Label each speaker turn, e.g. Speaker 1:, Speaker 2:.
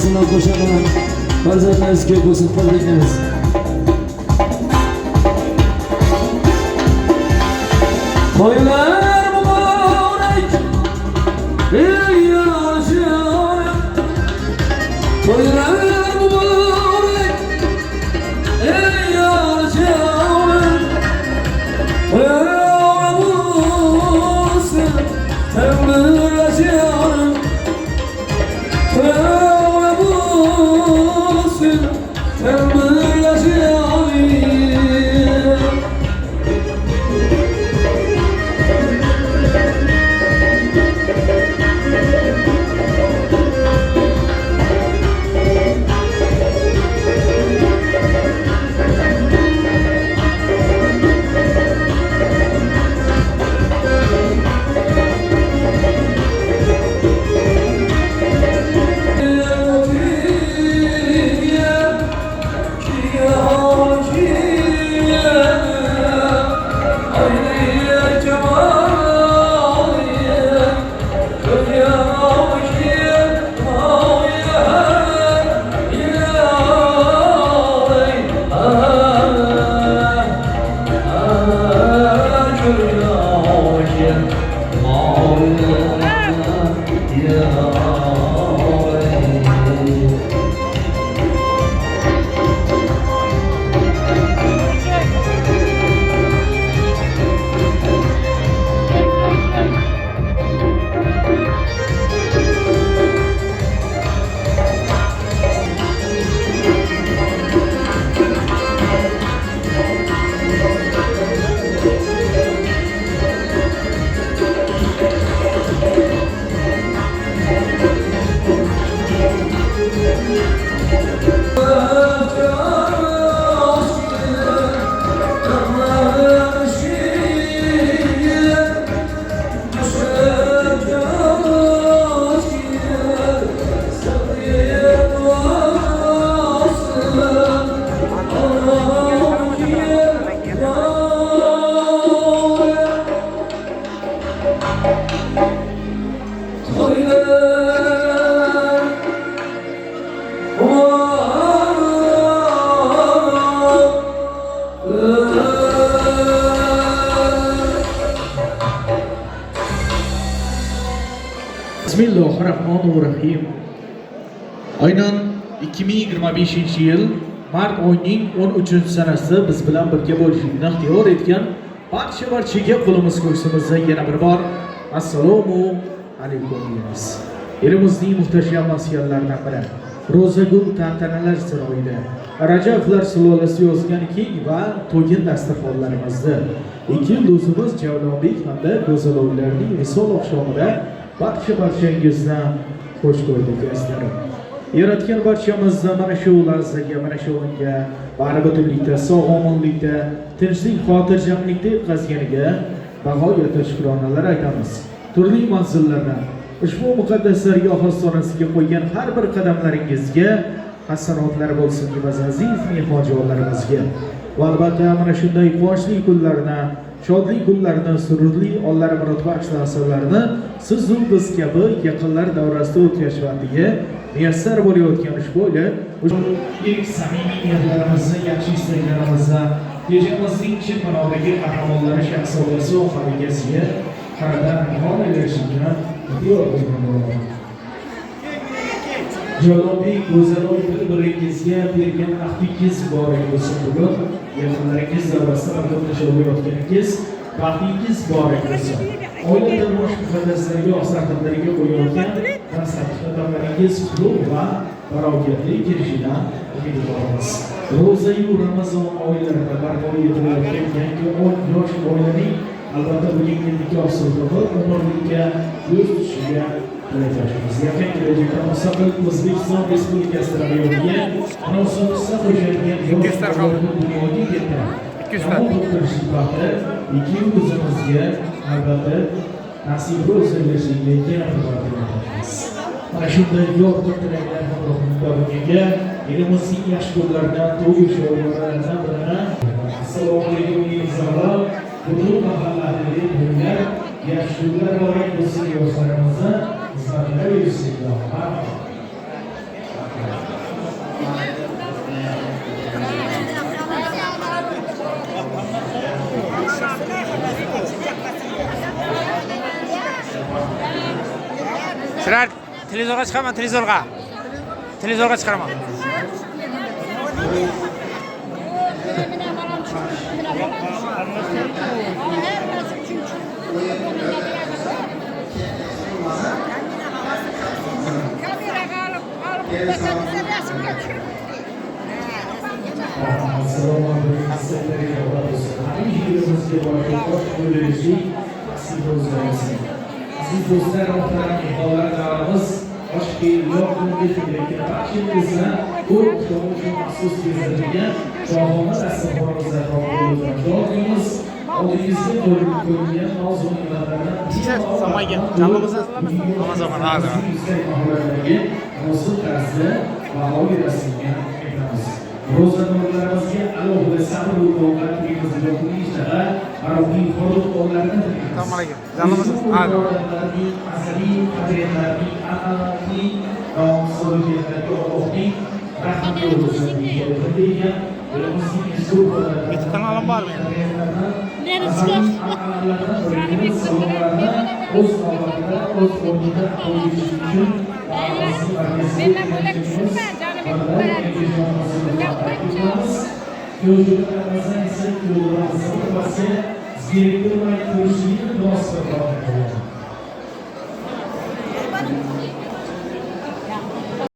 Speaker 1: Anasından koşanlar farzandlarınız köy olsun, tabrikleriniz. Toylar mübarek, ey yaşayan. Toylar mübarek, ey yaşayan. Toylar olsun, ömür yaşayan. Toylar olsun, ömür yaşayan.
Speaker 2: Bismillahirrahmanirrahim. Aynan 2025-yil mart oyining 13-sanasi biz bilan birga bo'lishni ixtiyor etgan barchaga qo'limiz ko'ksimizda yana bir bor assalomu alaykum deymiz. Elimizning muhtasham maskanlaridan biri Ro'zagul tantanalar saroyida Rajablar sulolasi yozgan keng va to'g'in dasturxonlarimizda ikki do'stimiz Javlonbek hamda go'zaloylarning misol oqshomida barchangizdan xush ko'rdik azizlarim. Yaratgan barchamizdan mana shu lahzaga, mana shu o'yinga baribirlikda, sog'-omonlikda, tinchlik, xotirjamlikda yetkazganiga bag'oyatda shukronalar aytamiz. Turli manzillardan ushbu muqaddas dargoh ostonasiga qo'ygan har bir qadamlaringizga hasanotlar bo'lsin deb aziz mehmonjonlarimizga. Va albatta mana shunday quvonchli kunlarni, shodli kunlarni, sururli onlar murodbaxsh lahzalarni siz u biz kabi yaqinlar davrasida o'tkazish vaqtiga muyassar bo'layotgan ushbu ilk samimiy niyatlarimizni, yaxshi istaklarimizni kechimizning chin ma'nodagi qahramonlari shaxsiyati va xaligasiga qaradan nihol erishishni ixtiyor qilgan. Javlonbek go'zaloy bir-biringizga bergan ahdikiz muborak bo'lsin. Bugun yaqinlaringiz davrasida birga tashlayotganingiz baxtingiz muborak bo'lsin. Oila turmush muqaddaslariga, oqsoqlarga qo'yayotgan qadamlaringiz qutlug' va barogatli kelishidan umidvormiz. Ro'za-yu Ramazon oylarida barpo etilayotgan yangi 10 yosh oilaning albatta bugungi nikoh sulhi umrlikka yuz tushishiga tilakdoshmiz. Yaqin kelajakda mustaqil O'zbekiston Respublikasi rayoniga munosabati qo'shilgan yoshlarni dunyoga keltirib ikki o'zimizga albatta nasib bo'lsin yana tilakdoshmiz. Mana shunday yorqin tilaklar hamrohligida bugunga elimizning yaxshi kunlaridan, to'y sho'rlaridan birini assalomu alaykum inson butun mahalladagi bunlar yaxshi kunlar muborak bo'lsin, yoshlarimizni xizmatlar yursin.
Speaker 3: Turar televizorga chiqaman, televizorga. Televizorga chiqaraman.
Speaker 2: Aziz do'stlar, muhtaram mehmonlarimiz, oshki yo'qligini barchangizga bu uchun maxsus bezatilgan shohona dasturxonimizda topib oldingizga qo'yilgan nozik ne'matlardan
Speaker 3: Samayga jalomizdan Ramazon hozir.
Speaker 2: munosib tarzda baho berasizga aytamiz. Ro'zadorlarimizga alohida sabr va toqatligimizni yo'qni ishtaha, maroqli xodimlarni
Speaker 3: Assalomu alaykum. Jalomizdan hozir.
Speaker 2: azaliy qadriyatlarning an'anaviy nomzodiyatlarga ogohlik rahmat yo'lida degan
Speaker 3: Bitta kanalim bor meni.
Speaker 2: o'z navbatida o'z o'rnida qo'yish uchun
Speaker 4: Mendan bo'lak tushunma,
Speaker 2: Yo'llarimizni esa yo'llarimizni zeriktirmay ko'rishlikni duosi qilamiz.